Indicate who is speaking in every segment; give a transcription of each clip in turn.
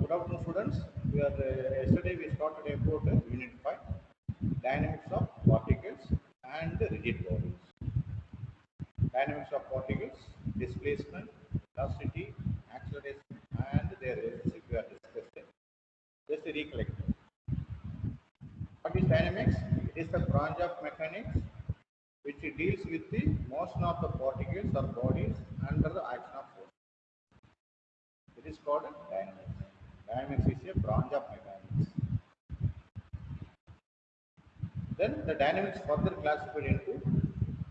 Speaker 1: Good afternoon, students. Yesterday we started about Unit 5, Dynamics of Particles and Rigid Bodies. Dynamics of particles, displacement, velocity, acceleration, and their relationship we are discussing. Just to recollect. What is dynamics? It is the branch of mechanics which deals with the motion of the particles or bodies under the action of force. It is called dynamics. Dynamics is a branch of mechanics. Then the dynamics further classified into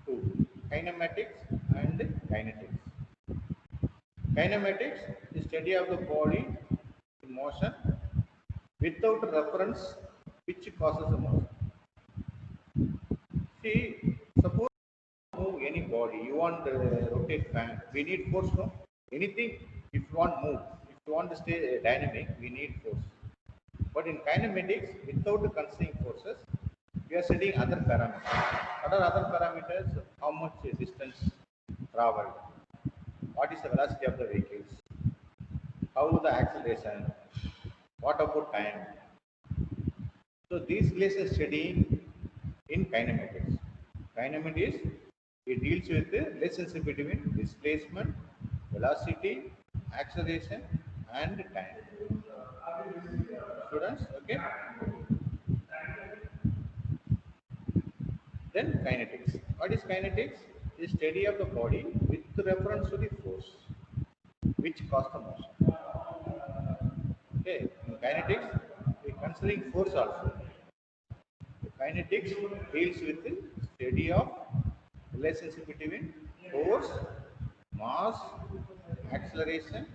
Speaker 1: two, kinematics and kinetics. Kinematics is study of the body in motion without reference which causes the motion. See, suppose you move any body, you want to rotate fan, we need force, no? Anything, if you want move, if you want to stay dynamic, we need force. But in kinematics, without considering forces, we are studying other parameters. What are other parameters? How much distance traveled? What is the velocity of the vehicles? How the acceleration? What about time? So these places studying in kinematics. Kinematics, it deals with the relationship between displacement, velocity, acceleration, and time. Students, okay? Then kinetics. What is kinetics? Is study of the body with reference to the force which cause the motion. Okay, in kinetics, we are considering force also. Kinetics deals with the study of relationship between force, mass, acceleration.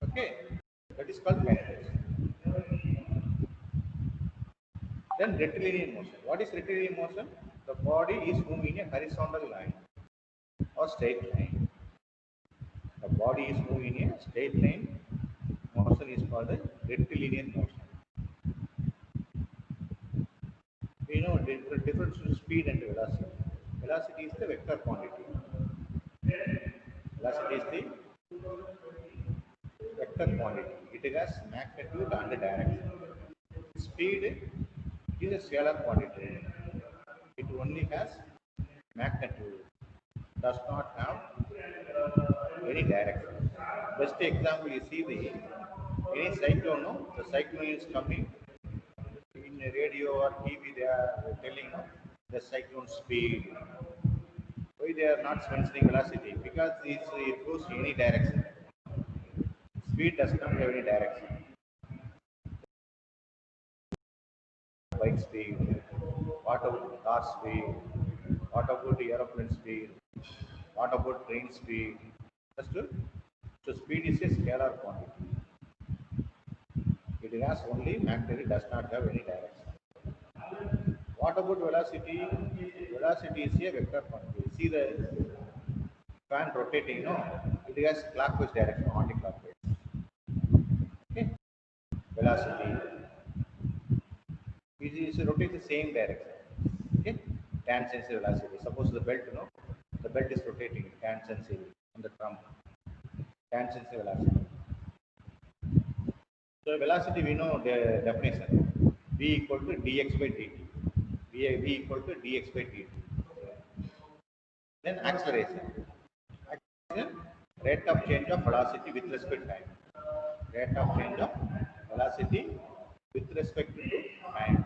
Speaker 1: Okay, that is called kinetics. Then rectilinear motion. What is rectilinear motion? The body is moving in a horizontal line or straight line. The body is moving in a straight line. Motion is called a rectilinear motion. We know difference between speed and velocity. Velocity is the vector quantity. Velocity is the vector quantity. It has magnitude and direction. Speed is a scalar quantity. It only has magnitude, does not have any direction. Best example you see the any cyclone, no? The cyclone is coming in radio or TV. They are telling no, the cyclone speed. Why they are not mentioning velocity? Because it goes in any direction. Speed does not have any direction. Bike speed, what about car speed, what about aeroplane speed, what about train speed. Understood? So speed is a scalar quantity. It has only magnitude, it does not have any direction. What about velocity? Velocity is a vector quantity. See the fan rotating, no? It has clockwise direction, anti-clockwise. Okay? Velocity. It is rotates the same direction. Okay? Tangential velocity. Suppose the belt, no? The belt is rotating tangentially on the drum. Tangential velocity. So velocity we know the definition. V equal to dx by dt. V equal to dx by dt. Then acceleration. Acceleration, rate of change of velocity with respect to time. Rate of change of velocity with respect to time.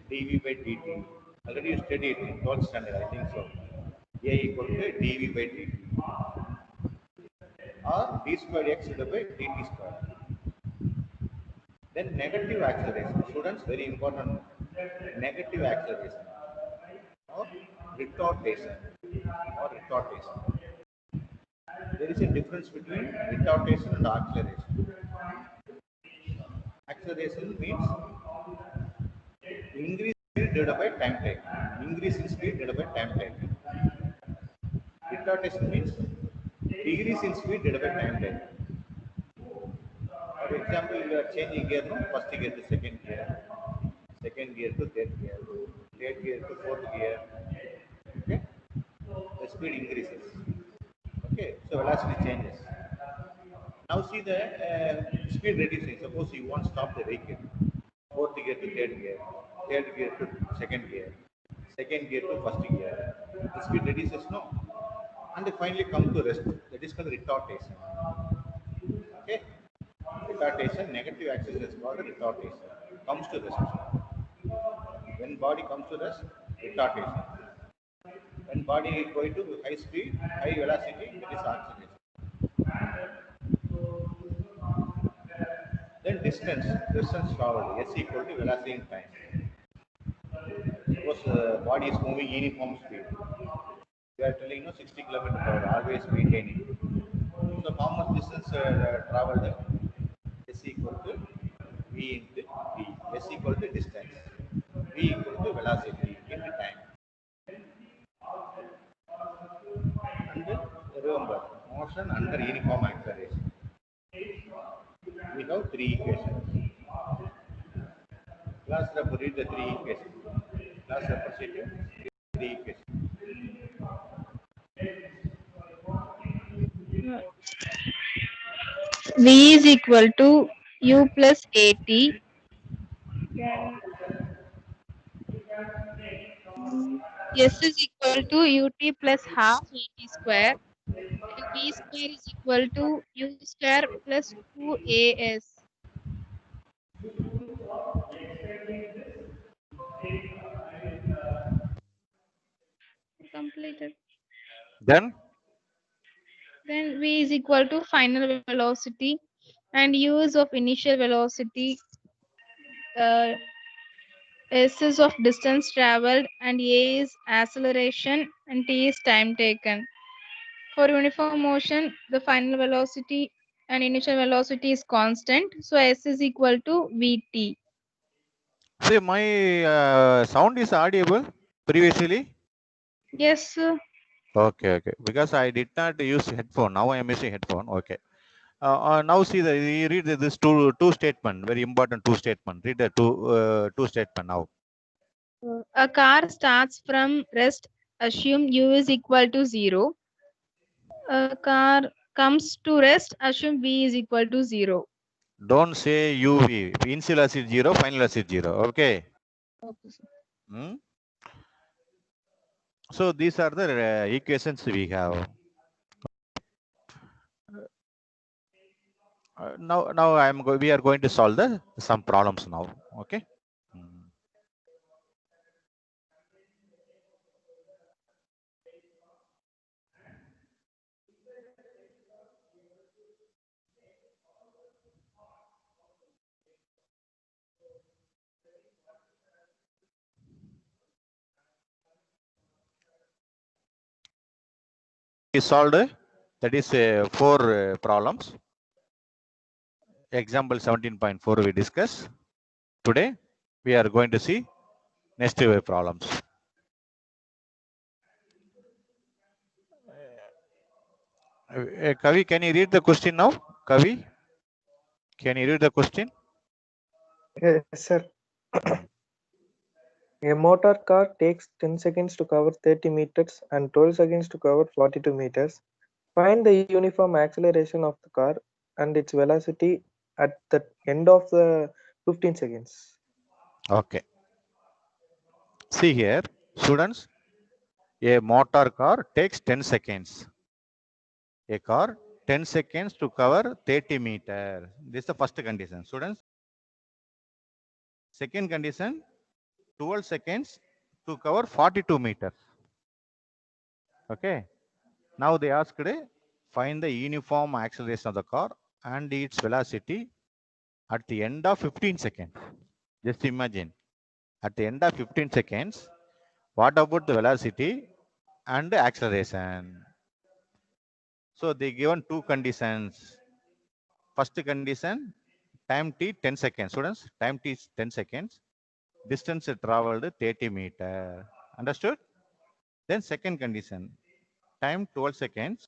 Speaker 1: dv by dt. Already you studied in 12th standard, I think so. A equal to dv by dt. Or d squared x divided by dt squared. Then negative acceleration. Students, very important. Negative acceleration or retardation or retardation. There is a difference between retardation and acceleration. Acceleration means increase speed divided by time taken. Increase in speed divided by time taken. Retardation means decrease in speed divided by time taken. For example, you are changing gear, no? First gear to second gear to third gear to fourth gear. Okay, the speed increases. Okay, so velocity changes. Now see the speed reducing. Suppose you want to stop the vehicle, fourth gear to third gear to second gear to first gear. The speed reduces, no, and they finally come to rest. That is called retardation. Okay, retardation. Negative axis is called retardation. Comes to rest. When body comes to rest, retardation. When body is going to high speed, high velocity, that is acceleration. Then distance traveled, S equal to velocity in time. Suppose body is moving uniform speed. We are telling 60 km per hour, always maintaining. So how much distance traveled? S equal to V into V. S equal to distance. V equal to velocity into time. And remember, motion under uniform acceleration. We have three equations. Class rep read the three equations. Class representative three equations.
Speaker 2: V is equal to U plus AT. Then S is equal to UT plus half AT square. And V square is equal to U square plus 2AS. Completed.
Speaker 3: Then
Speaker 2: Then V is equal to final velocity and U is of initial velocity, S is of distance traveled, and A is acceleration and T is time taken. For uniform motion, the final velocity and initial velocity is constant. So S is equal to Vt.
Speaker 3: see my sound is audible previously.
Speaker 2: Yes,
Speaker 3: Okay, okay. Because I did not use headphone. Now I am using headphone. Okay. Now see the you read this two statement. Very important two statement. Read the two statement now.
Speaker 2: a car starts from rest. Assume U is equal to 0. A car comes to rest. Assume V is equal to 0.
Speaker 3: Don't say UV. Initial velocity 0, final velocity 0. Okay.
Speaker 2: Okay, sir.
Speaker 3: Hmm? So these are the equations we have. Now we are going to solve some problems now. Okay. Hmm. We solved that is four problems. Example 17.4 we discuss. Today we are going to see next problems. Kavi, can you read the question now? Kavi, can you read the question?
Speaker 4: Yes, sir. A motor car takes 10 seconds to cover 30 meters and 12 seconds to cover 42 meters. Find the uniform acceleration of the car and its velocity at the end of the 15 seconds.
Speaker 3: Okay. See here, students, a motor car takes 10 seconds. A car 10 seconds to cover 30 meters. This is the first condition. Students, second condition, 12 seconds to cover 42 meters. Okay. Now they asked, find the uniform acceleration of the car and its velocity at the end of 15 seconds. Just imagine, at the end of 15 seconds, what about the velocity and the acceleration? So they given two conditions. First condition, time t 10 seconds. Students, time t is 10 seconds. Distance traveled 30 meter. Understood? Then second condition, time 12 seconds.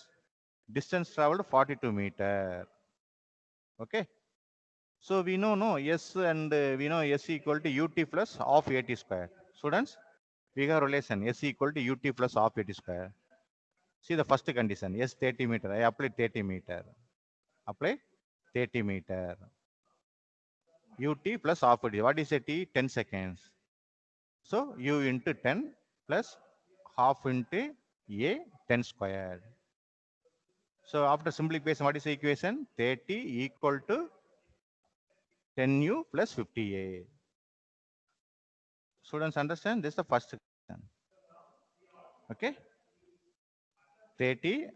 Speaker 3: Distance traveled 42 meter. Okay. So we know no S and we know S equal to UT plus half AT square. Students, we have relation S equal to UT plus half AT square. See the first condition, S 30 meter. I apply 30 meter. Apply 30 meter. Ut plus half it. What is a t? 10 seconds. So u into 10 plus half into a 10 squared. So after simplification, what is the equation? 30 equal to 10u plus 50a. Students understand? This is the first question. Okay. 30,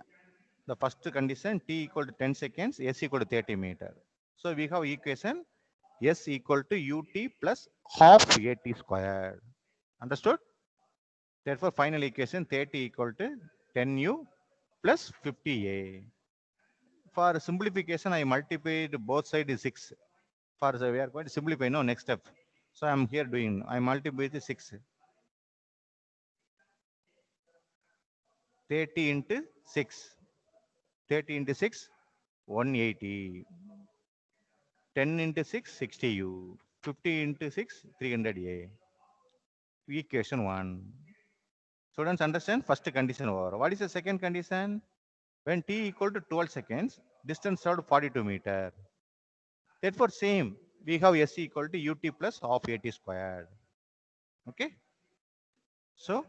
Speaker 3: the first condition, t equal to 10 seconds, s equal to 30 meter. So we have equation s equal to ut plus half at squared. Understood? Therefore, final equation 30 equal to 10u plus 50a. For simplification, I multiplied both sides is 6. For we are going to simplify no next step. So I am here doing, I multiply with 6. 30 into 6. 30 into 6, 180. 10 into 6, 60u. 50 into 6, 300a. Equation 1. Students understand? First condition over. What is the second condition? When t equal to 12 seconds, distance served 42 meter. Therefore, same. We have s equal to ut plus half at squared. Okay. So,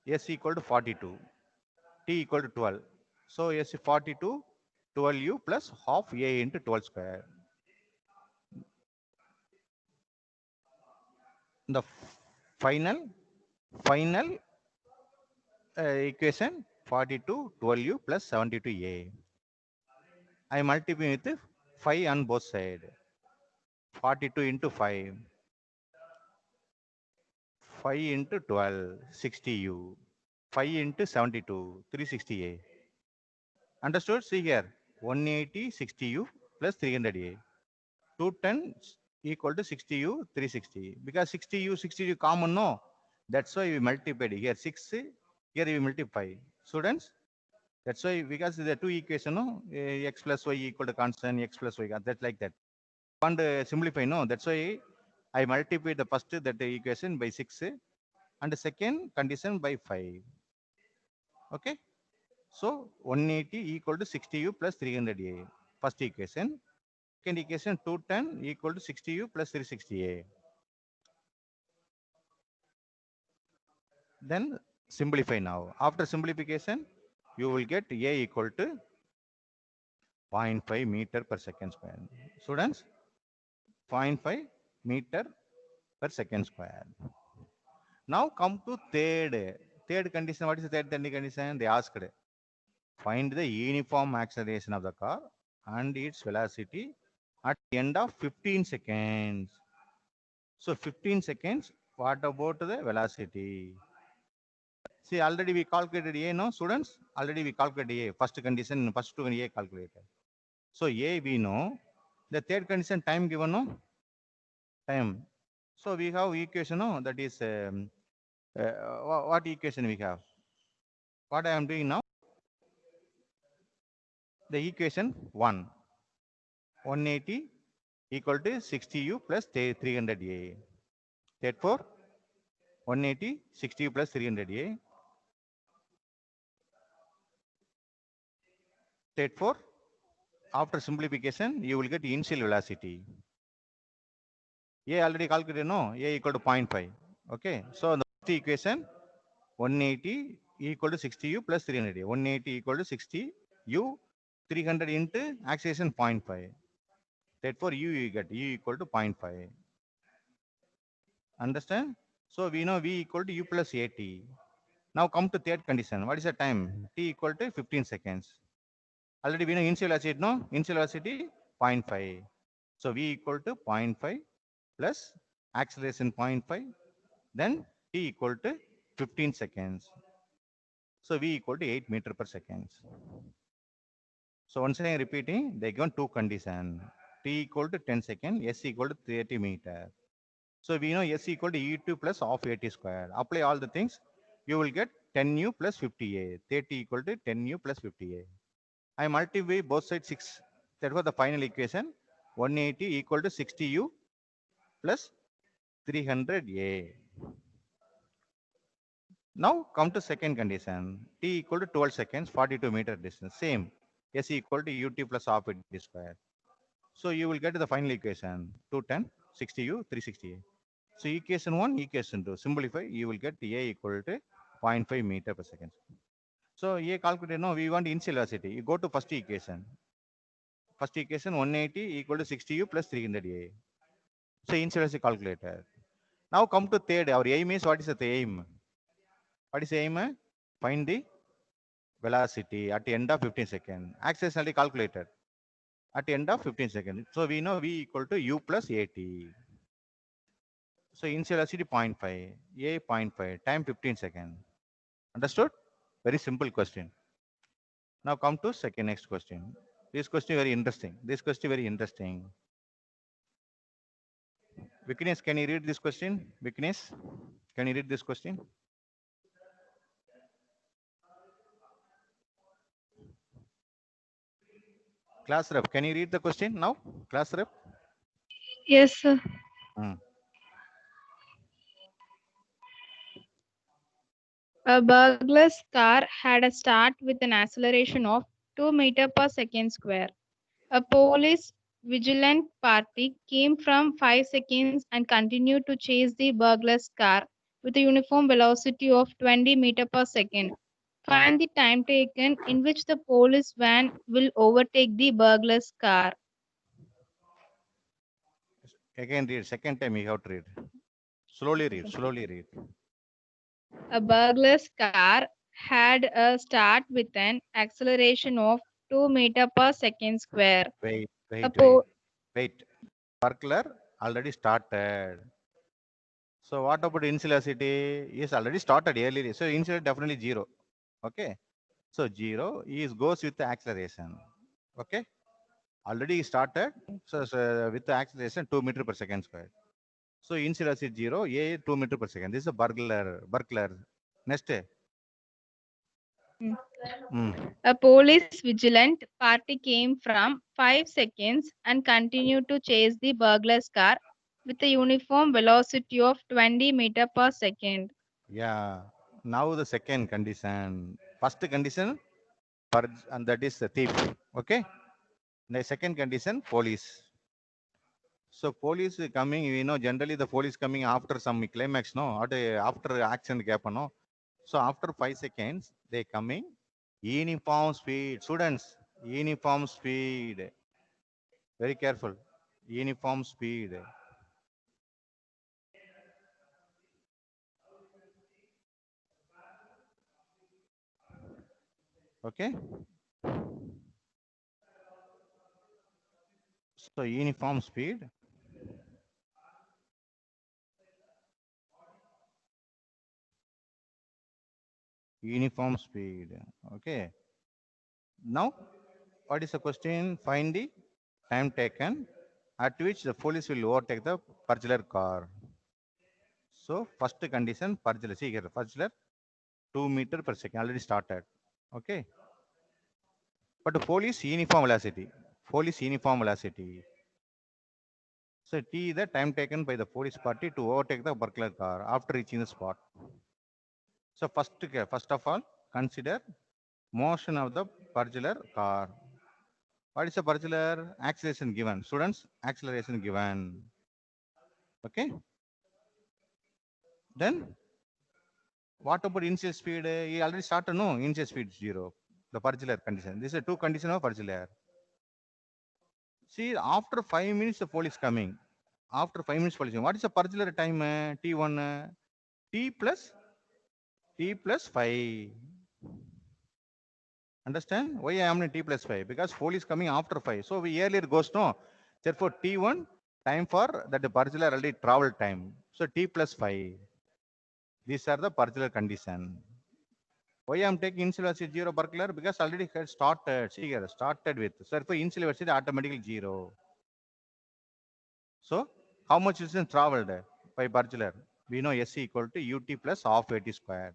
Speaker 3: s equal to 42. T equal to 12. So, s 42, 12u plus half a into 12 square. The final equation 42, 12u plus 72a. I multiply with 5 on both sides. 42 into 5. 5 into 12, 60u. 5 into 72, 360a. Understood? See here, 180, 60u plus 300a. 210 equal to 60u, 360. Because 60u, 60u common, no? That's why we multiplied here 6, here we multiply. Students, that's why, because the two equation, no? X plus y equal to constant, x plus y, that's like that. Want to simplify, no? That's why I multiply the first that equation by 6 and the second condition by 5. Okay. So 180 equal to 60u plus 300a. First equation. Second equation 210 equal to 60u plus 360a. Then simplify now. After simplification, you will get a equal to 0.5 meter per second square. Students, 0.5 meter per second square. Now come to third condition. What is the third condition? They asked, find the uniform acceleration of the car and its velocity at the end of 15 seconds. So 15 seconds, what about the velocity? See, already we calculated A, no, students? Already we calculated A. First condition, first two A calculated. So A we know. The third condition, time given, no? Time. So we have equation, no? That is, what equation we have? What I am doing now? The equation 1. 180 equal to 60u plus 300a. Therefore, 180, 60u plus 300a. Therefore, after simplification, you will get initial velocity. A already calculated, no? A equal to 0.5. Okay. So, the first equation, 180 equal to 60u plus 300a. 180 equal to 60u, 300 into acceleration 0.5. Therefore, you get u equal to 0.5. Understand? So, we know v equal to u plus at. Now, come to third condition. What is the time? T equal to 15 seconds. Already we know initial velocity, no? Initial velocity 0.5. So, v equal to 0.5 plus acceleration 0.5. Then t equal to 15 seconds. So, v equal to 8 meter per second. So, once again repeating, they given two conditions. T equal to 10 seconds, s equal to 30 meter. So, we know s equal to e2 plus half at squared. Apply all the things. You will get 10u plus 50a. 30 equal to 10u plus 50a. I multiply both sides 6. That was the final equation. 180 equal to 60u plus 300a. Now come to second condition. T equal to 12 seconds, 42 meter distance. Same. S equal to ut plus half at t square. So you will get the final equation 210 60u 360a. So equation 1, equation 2, simplify, you will get a equal to 0.5 meter per second. So a calculated, no, we want initial velocity. You go to first equation. First equation 180 equal to 60u plus 300a. So initial velocity calculated. Now come to third. Our aim is, what is the aim? What is the aim? Find the velocity at the end of 15 seconds. Acceleration already calculated at the end of 15 seconds. So we know v equal to u plus at. So initial velocity 0.5, a 0.5, time 15 seconds. Understood? Very simple question. Now come to next question. This question very interesting. Viknesh, can you read this question? Viknesh, can you read this question? Class rep, can you read the question now? Class rep?
Speaker 2: Yes, sir. A burglar's car had a start with an acceleration of 2 meter per second square. A police vigilant party came from 5 seconds and continued to chase the burglar's car with a uniform velocity of 20 meter per second. Find the time taken in which the police van will overtake the burglar's car.
Speaker 3: Again read, second time you have to read. Slowly read,
Speaker 2: A burglar's car had a start with an acceleration of 2 meter per second square.
Speaker 3: Wait.
Speaker 2: A po-
Speaker 3: Burglar already started. So what about initial velocity? Is already started earlier. So initial definitely 0. Okay. So 0 is goes with the acceleration. Okay. Already started. So with the acceleration 2 meter per second square. So initial velocity 0, a 2 meter per second. This is a burglar. Next.
Speaker 2: A police vigilant party came from 5 seconds and continued to chase the burglar's car with a uniform velocity of 20 meter per second.
Speaker 3: Yeah. Now the second condition. First condition, purge, and that is the thief. Okay. The second condition, police. So police coming, generally the police coming after some climax, no, or after action gap, no. So after 5 seconds, they coming uniform speed. Students, uniform speed. Very careful. Uniform speed. Okay. So uniform speed. Uniform speed. Okay. Now, what is the question? Find the time taken at which the police will overtake the burglar car. So first condition, burglar. See here, burglar 2 meter per second already started. Okay. But the police uniform velocity. So T is the time taken by the police party to overtake the burglar car after reaching the spot. So first of all, consider motion of the burglar car. What is the burglar? Acceleration given. Students, acceleration given. Okay. Then what about initial speed? He already started, no, initial speed 0. The burglar condition. This is a two condition of burglar. See, after 5 minutes, the police coming. After 5 minutes, police. What is the burglar time? T1, T plus 5. Understand? Why I am in T plus 5? Because police coming after 5. So we earlier goes no. Therefore, T1 time for that the burglar already travel time. So T plus 5. These are the burglar condition. Why I am taking initial velocity 0 burglar? Because already had started. See here, started with. So therefore, initial velocity automatically 0. So how much distance traveled by burglar? We know S equal to ut plus half at square.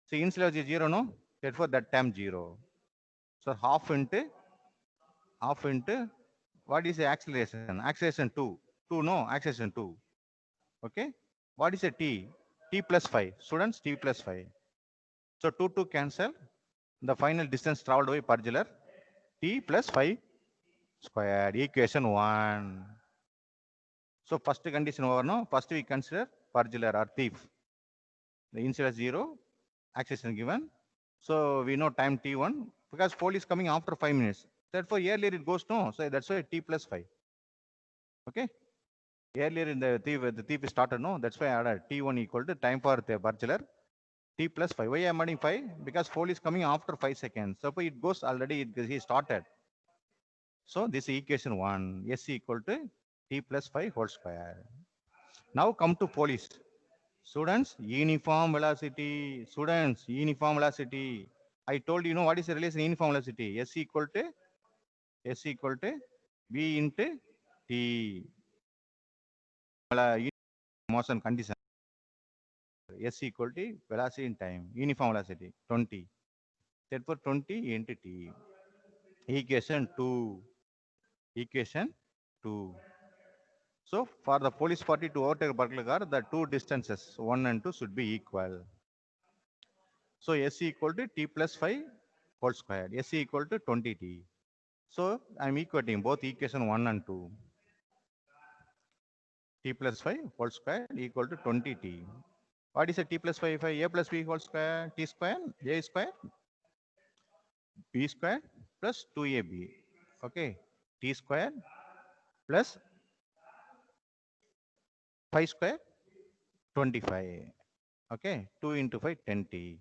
Speaker 3: So initial velocity 0, no? Therefore, that time 0. So half into what is the acceleration? Acceleration 2. 2, no, acceleration 2. Okay. What is a T? T plus 5. Students, T plus 5. So 2 cancel. The final distance traveled by burglar t plus 5 squared, equation 1. So first condition over now, first we consider perjurer or thief. The initial is 0, acceleration given. So we know time t1 because pole is coming after 5 minutes. Therefore earlier it goes no, so that's why t plus 5. Okay. Earlier in the thief started no, that's why I added t1 equal to time for the perjurer t plus 5. Why I am adding 5? Because pole is coming after 5 seconds. So it goes already, he started. So this is equation 1, s equal to t plus 5 whole square. Now come to police. Students, uniform velocity. Students, uniform velocity. I told you know what is the relation uniform velocity? S equal to v into t. Motion condition. S equal to velocity in time. Uniform velocity 20. Therefore 20 into t. Equation 2. Equation 2. So for the police party to overtake a burglar car, the two distances 1 and 2 should be equal. So S equal to t plus 5 whole square. S equal to 20t. So I'm equating both equation 1 and 2. T plus 5 whole square equal to 20t. What is a t plus 5? A plus b whole square, t square, a square, b square plus 2ab. Okay. T square plus 5 square, 25. Okay. 2 into 5, 10t.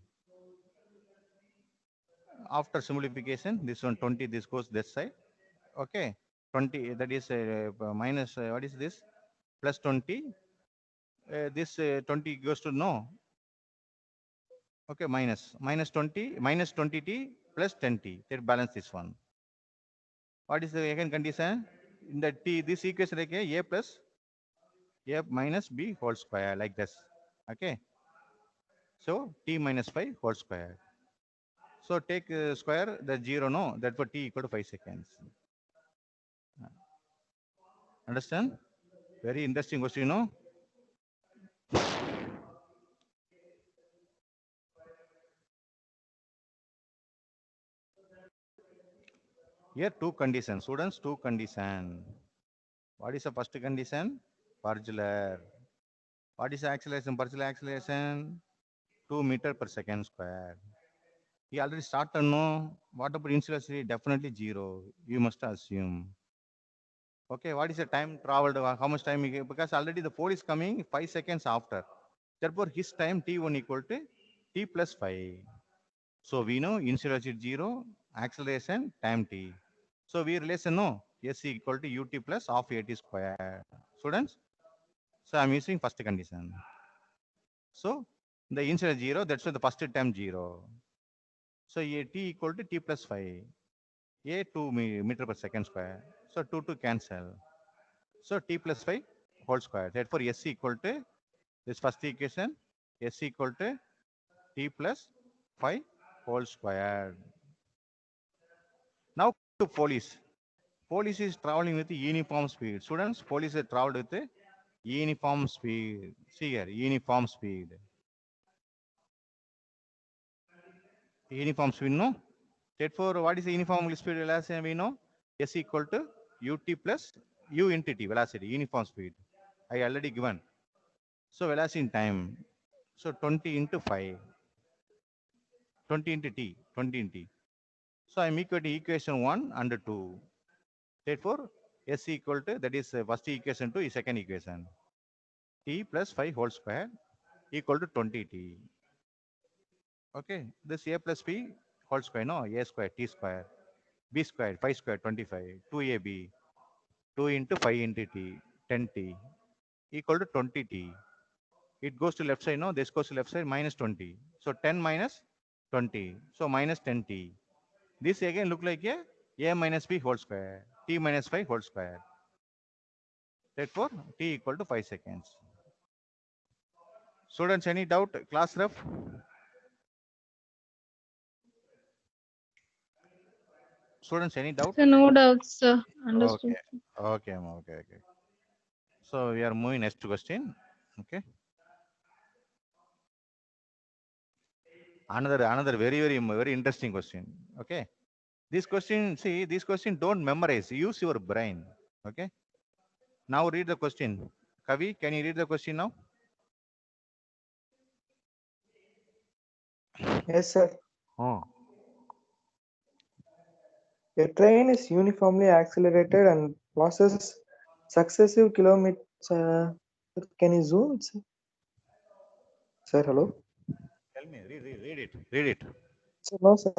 Speaker 3: After simplification, this one 20, this goes this side. Okay. 20, that is minus, what is this? Plus 20. This 20 goes to no. Okay, minus 20, minus 20t plus 10t. That balance this one. What is the second condition? In the t, this equation like a plus a minus b whole square like this. Okay. So t minus 5 whole square. So take square the 0 no. Therefore t equal to 5 seconds. Understand? Very interesting question, no? Here two conditions. Students, two conditions. What is the first condition? Perjurer. What is the acceleration? Perjurer acceleration? 2 meter per second square. He already started, no? What about initial velocity? Definitely 0. You must assume. Okay, what is the time traveled? How much time? Because already the pole is coming 5 seconds after. Therefore, his time t1 equal to t plus 5. So we know initial velocity 0, acceleration time t. So we relation no, s equal to ut plus half at square. Students, so I'm using first condition. So the initial 0, that's why the first term 0. So a t equal to t plus 5. A 2 meter per second square. So 2 to cancel. So t plus 5 whole square. Therefore s equal to this first equation, s equal to t plus 5 whole square. Now to police. Police is traveling with uniform speed. Students, police is traveled with uniform speed. See here, uniform speed. Uniform speed, no? Therefore, what is the uniform speed velocity? We know S equal to ut plus u into t, velocity, uniform speed. I already given. So velocity in time. So 20 into 5. 20 into t, 20 into t. So I'm equating equation 1 and 2. Therefore, S equal to, that is first equation to second equation. T plus 5 whole square equal to 20t. Okay, this a plus b whole square, no, a square, t square, b square, 5 square, 25, 2ab, 2 into 5 into t, 10t, equal to 20t. It goes to left side, no, this goes to left side, minus 20. So 10 minus 20, so minus 10t. This again look like a minus b whole square, t minus 5 whole square. Therefore, t equal to 5 seconds. Students, any doubt? Class ref? Students, any doubt?
Speaker 2: So no doubts, sir. Understood.
Speaker 3: Okay, okay, okay, okay. So we are moving next question. Okay. Another very interesting question. Okay. This question, see, this question don't memorize. Use your brain. Okay. Now read the question. Kavi, can you read the question now?
Speaker 4: Yes, sir.
Speaker 3: Oh.
Speaker 4: A train is uniformly accelerated and passes successive kilometers. Can you zoom it, sir? Sir, hello?
Speaker 3: Tell me, read it. Read it.
Speaker 4: Sir, no, sir.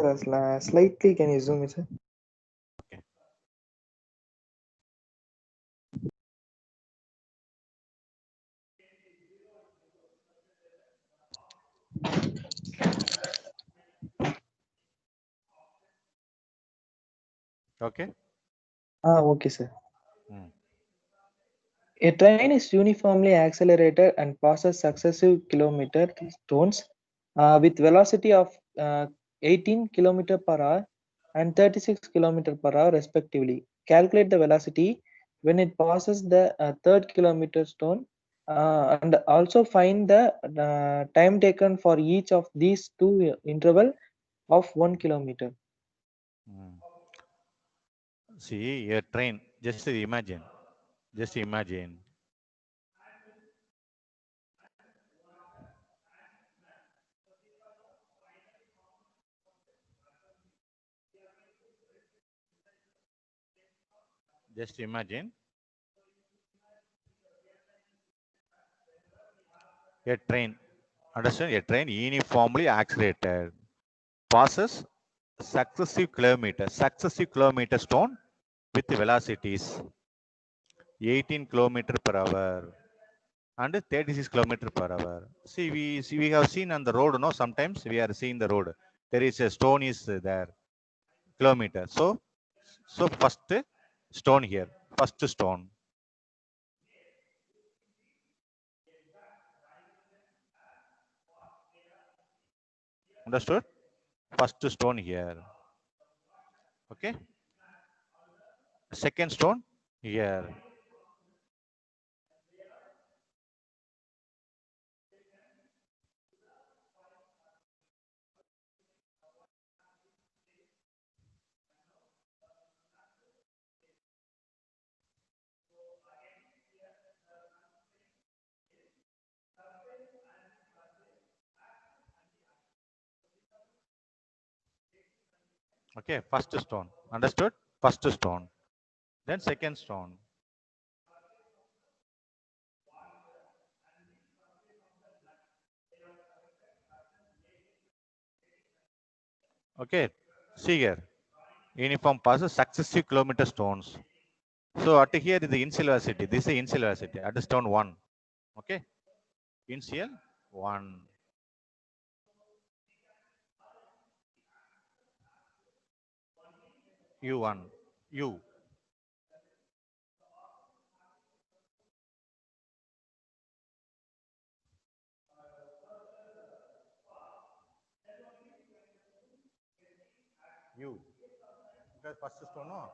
Speaker 4: Slightly, can you zoom it, sir?
Speaker 3: Okay. Okay.
Speaker 4: Okay, sir.
Speaker 3: Hmm.
Speaker 4: A train is uniformly accelerated and passes successive kilometer stones with velocity of 18 km per hour and 36 km per hour respectively. Calculate the velocity when it passes the third kilometer stone and also find the time taken for each of these two interval of 1 kilometer.
Speaker 3: Hmm. See, a train. Just imagine. Just imagine. Just imagine a train. Understand? A train uniformly accelerated passes successive kilometer stone with velocities 18 kilometer per hour and 36 kilometer per hour. We have seen on the road. No, sometimes we are seeing the road. There is a stone is there kilometer. So first stone here. First stone. Understood? First stone here. Okay. Second stone here. Okay. First stone. Understood? First stone. Then second stone. Okay. See here. Uniform passes successive kilometer stones. So at here is the initial velocity. This is the initial velocity at the stone 1. Okay. Initial 1. U1. U. U. Because first stone, no?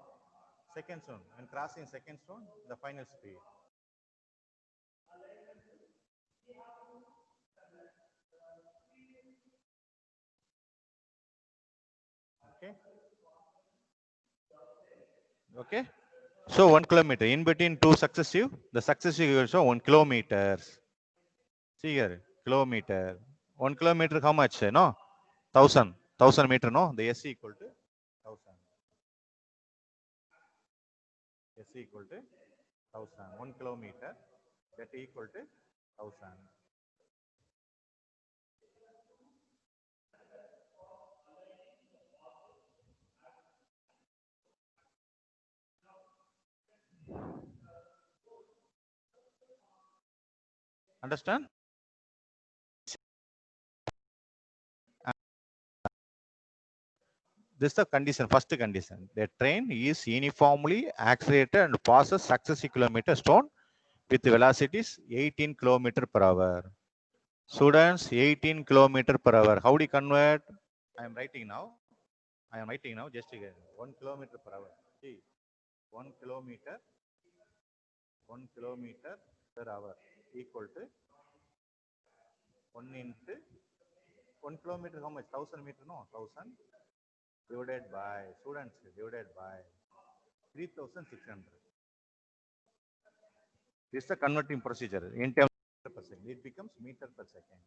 Speaker 3: Second stone. And crossing second stone, the final speed. Okay. Okay. So 1 kilometer. In between two successive, the successive is also 1 kilometers. See here, kilometer. 1 kilometer, how much? No? 1000 meter, no? The S equal to 1000. S equal to 1000. 1 kilometer, that equal to 1000. Understand? This is the condition, first condition. The train is uniformly accelerated and passes successive kilometer stone with velocities 18 kilometer per hour. Students, 18 kilometer per hour. How do you convert? I am writing now. Just again. 1 kilometer per hour. See, 1 kilometer, 1 kilometer per hour equal to 1 into 1 kilometer. How much? 1000 meter? No, 1000. divided by, students, divided by 3600. This is the converting procedure in terms of per second. It becomes meter per second.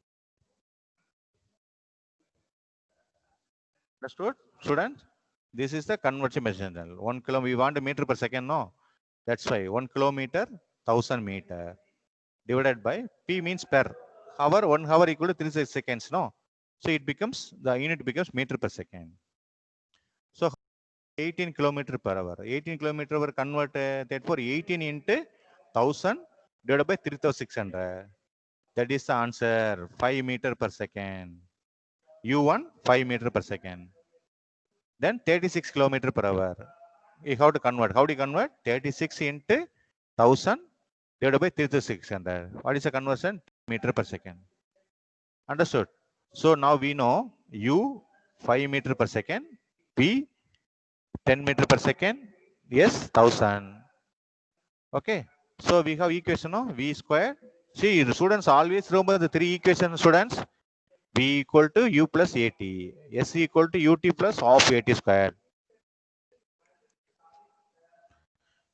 Speaker 3: Understood, students? This is the conversion method. 1 kilometer, we want a meter per second, no? That's why 1 kilometer, 1000 meter divided by P means per hour, 1 hour equal to 36 seconds, no? So it becomes, the unit becomes meter per second. So 18 kilometer per hour. 18 kilometer per convert, therefore 18 into 1000 divided by 3600. That is the answer, 5 meter per second. U1, 5 meter per second. Then 36 kilometer per hour. You have to convert. How do you convert? 36 into 1000 divided by 3600. What is the conversion? Meter per second. Understood? So now we know U 5 meter per second, P 10 meter per second, S 1000. Okay. So we have equation of V square. See, the students always remember the three equations, students. V equal to U plus AT. S equal to UT plus half AT square.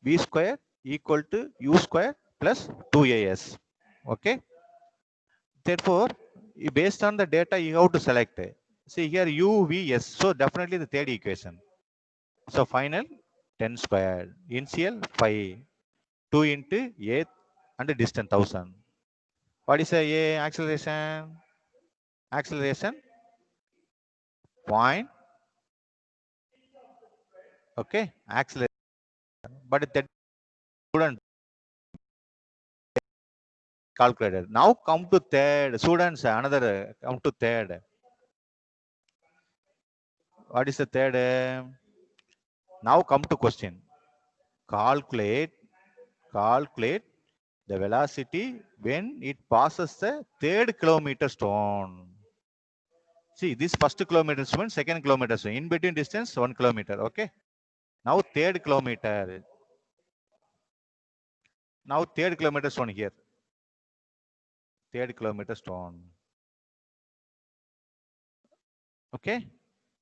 Speaker 3: V square equal to U square plus 2AS. Okay. Therefore, based on the data, you have to select. See here U, V, S. So definitely the third equation. So final 10 squared. Initial 5. 2 into 8 and distance 1000. What is a acceleration? Acceleration point. Okay. Acceleration. But that student calculated. Now come to third. Students, another come to third. What is the third? Now come to question. Calculate the velocity when it passes the third kilometer stone. See, this first kilometer stone, second kilometer stone. In between distance, 1 kilometer. Okay. Now third kilometer. Now third kilometer stone here. Third kilometer stone. Okay.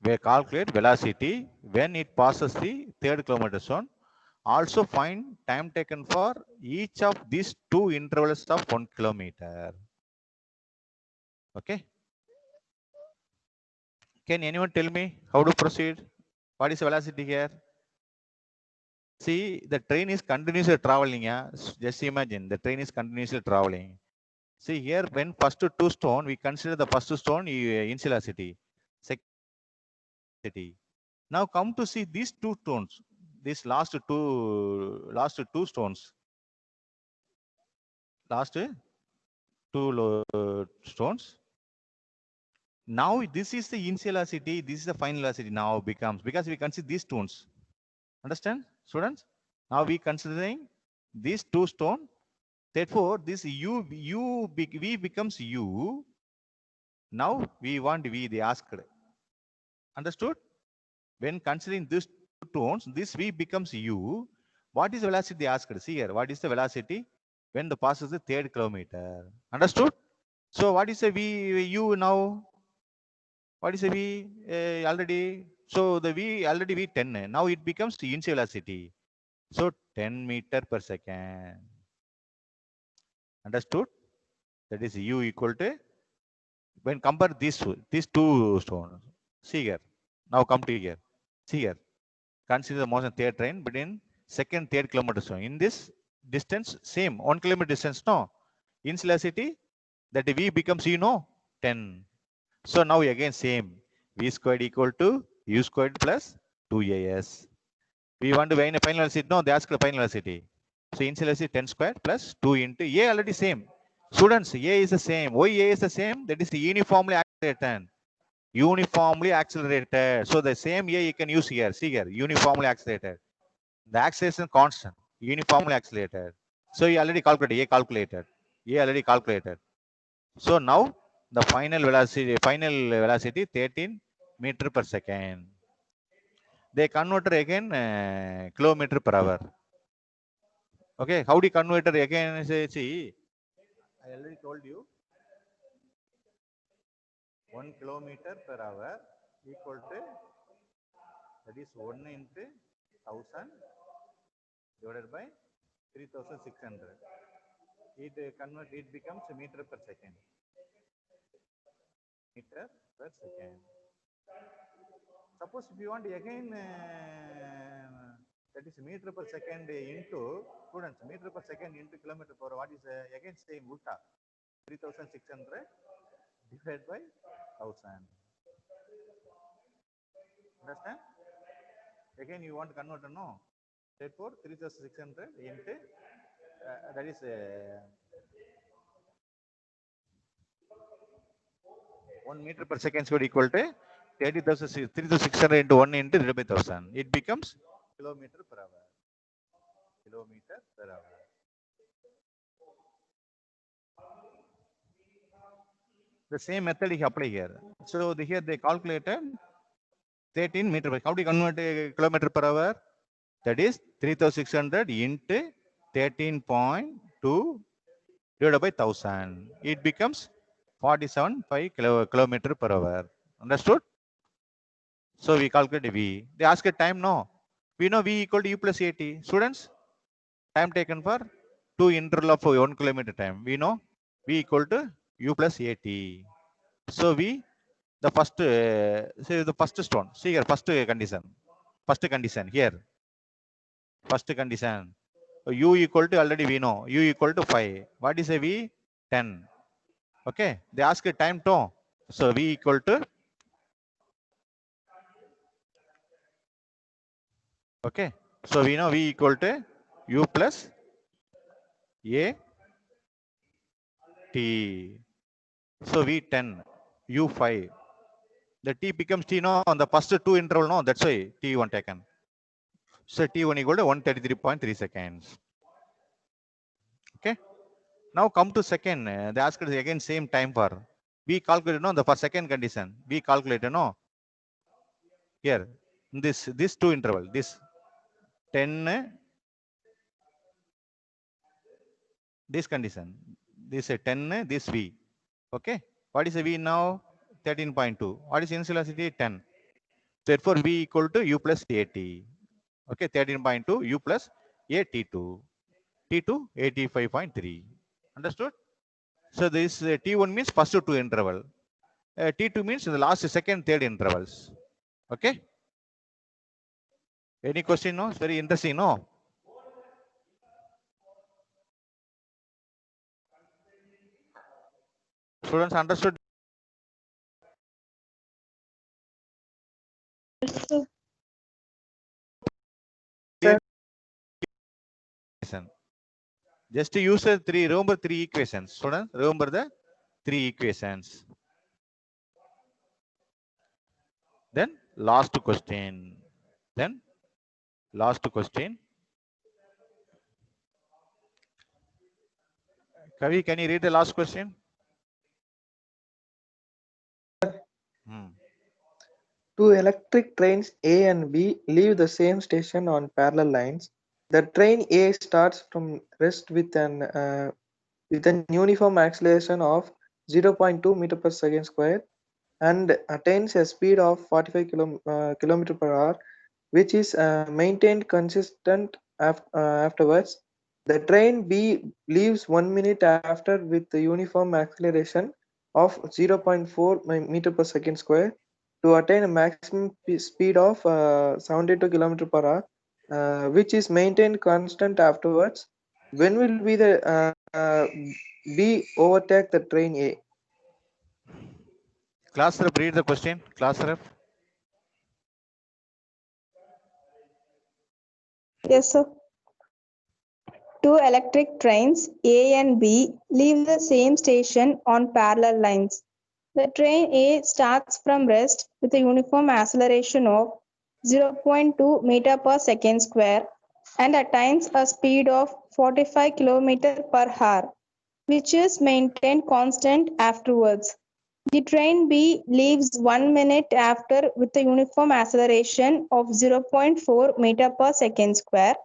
Speaker 3: We calculate velocity when it passes the third kilometer zone. Also find time taken for each of these two intervals of 1 kilometer. Okay. Can anyone tell me how to proceed? What is the velocity here? See, the train is continuously traveling. Yeah? Just imagine the train is continuously traveling. See here, when first two stone, we consider the first stone initial velocity. Second velocity. Now come to see these two stones. These last two stones. Last two stones. Now this is the initial velocity. This is the final velocity. Now becomes, because we consider these stones. Understand, students? Now we considering these two stone. Therefore, this V becomes U. Now we want V. They asked. Understood? When considering these two tones, this V becomes U. What is the velocity they asked? See here. What is the velocity when the passes the third kilometer? Understood? So what is the V U now? What is the V already? So the V already V 10. Now it becomes the initial velocity. So 10 meter per second. Understood? That is U equal to, when compare these two stones. See here. Now come to here. See here. Consider the motion third train between second, third kilometer stone. In this distance, same 1 kilometer distance, no. Initial velocity, that V becomes 10. So now again same. V squared equal to U squared plus 2AS. We want to find a final velocity. No, they ask the final velocity. So initial velocity 10 squared plus 2 into A already same. Students, A is the same. Why A is the same? That is the uniformly accelerated. Uniformly accelerated. So the same A you can use here. See here, uniformly accelerated. The acceleration constant, uniformly accelerated. So you already calculated, A calculated. A already calculated. So now the final velocity 13 meter per second. They converted again kilometer per hour. Okay, how do you convert it again? See, I already told you 1 kilometer per hour equal to That is 1 into 1000 divided by 3600. It becomes a meter per second. Meter per second. Suppose if you want again, that is meter per second into, students, meter per second into kilometer per hour, what is again same ulta, 3600 divided by 1000. Understand? Again you want to convert, no? Therefore 3600 into, that is 1 meter per second square equal to 3600 into 1 into divided by 1000. It becomes kilometer per hour. Kilometer per hour. The same method you apply here. So here they calculated 13 meter per. How do you convert a kilometer per hour? That is 3600 into 13.2 divided by 1000. It becomes 47.5 kilometer per hour. Understood? So we calculate V. They ask a time, no? We know V equal to U plus AT. Students, time taken for 2 interval of 1 kilometer time. We know V equal to U plus AT. So we, the first, say the first stone. See here, first condition. First condition here. First condition. U equal to, already we know, U equal to 5. What is a V? 10. Okay. They ask a time too. So V equal to, okay. So we know V equal to U plus A T. So V10, U5. The T becomes T no on the first two interval, no, that's why T1 taken. So T1 equal to 133.3 seconds. Okay. Now come to second. They asked again same time for. We calculate, no, the for second condition. We calculate, no. Here, this two interval, this 10, this condition, this 10, this V. Okay. What is the V now? 13.2. What is initial velocity? 10. Therefore, V equal to U plus AT. Okay, 13.2 U plus AT2. T2 85.3. Understood? So this T1 means first two interval. T2 means the last second, third intervals. Okay. Any question? No? It's very interesting. No. Students understood? Just to use the remember three equations. Students, remember the three equations. Then last question. Then last question. Kavi, can you read the last question?
Speaker 4: Two electric trains A and B leave the same station on parallel lines. The train A starts from rest with an uniform acceleration of 0.2 meter per second square and attains a speed of 45 kilometer per hour, which is maintained consistent afterwards. The train B leaves 1 minute after with the uniform acceleration of 0.4 meter per second square to attain a maximum speed of 72 kilometer per hour, which is maintained constant afterwards. When will be the B overtake the train A?
Speaker 3: Class rep, read the question. Class rep.
Speaker 2: Yes, sir. Two electric trains A and B leave the same station on parallel lines. The train A starts from rest with a uniform acceleration of 0.2 meter per second square and attains a speed of 45 km per hour, which is maintained constant afterwards. The train B leaves 1 minute after with a uniform acceleration of 0.4 meter per second square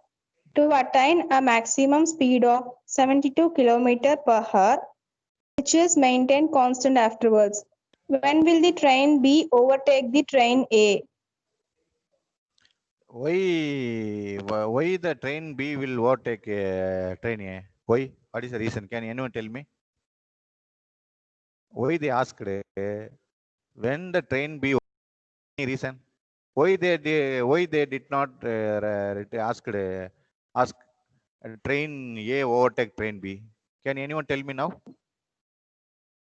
Speaker 2: to attain a maximum speed of 72 km per hour, which is maintained constant afterwards. When will the train B overtake the train A?
Speaker 3: why the train B will overtake train A? Why? What is the reason? Can anyone tell me? Why they asked when the train B? Any reason? Why they did not ask train A overtake train B? Can anyone tell me now?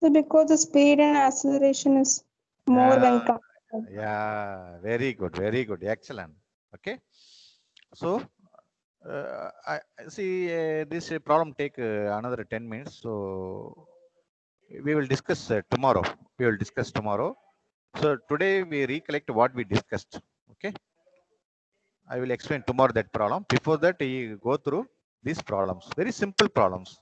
Speaker 5: So because the speed and acceleration is more when compared.
Speaker 3: Yeah, very good, excellent. Okay, so I see this problem take another 10 minutes, so we will discuss tomorrow. We will discuss tomorrow. So today we recollect what we discussed. Okay, I will explain tomorrow that problem. Before that, you go through these problems, very simple problems.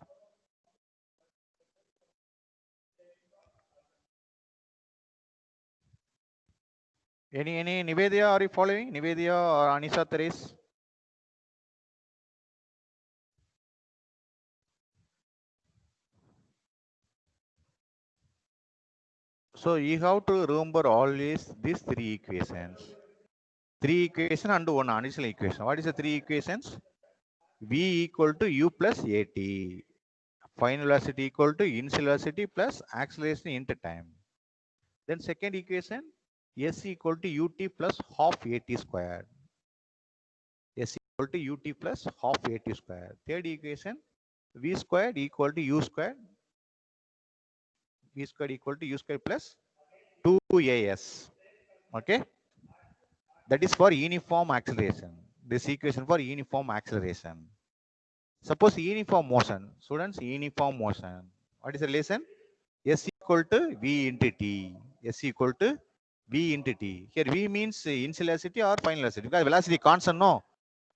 Speaker 3: Any Nivedya, are you following? Nivedya or Anisa Therese? So you have to remember always these three equations. Three equation and one additional equation. What is the three equations? V equal to U plus AT. Final velocity equal to initial velocity plus acceleration into time. Then second equation, S equal to UT plus half AT squared. S equal to UT plus half AT squared. Third equation, V squared equal to U squared. V squared equal to U squared plus 2AS. Okay. That is for uniform acceleration. This equation for uniform acceleration. Suppose uniform motion. Students, uniform motion. What is the relation? S equal to V into T. S equal to V into T. Here V means initial velocity or final velocity. Because velocity constant, no.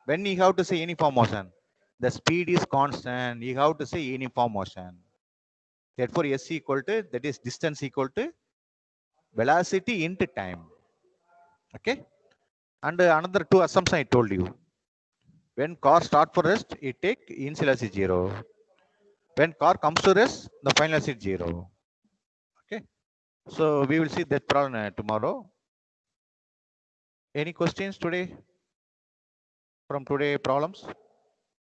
Speaker 3: When you have to say uniform motion, the speed is constant. You have to say uniform motion. Therefore, S equal to, that is distance equal to velocity into time. Okay. And another two assumptions I told you. When car start for rest, it take initial velocity 0. When car comes to rest, the final velocity 0. Okay. So we will see that problem tomorrow. Any questions today from today problems?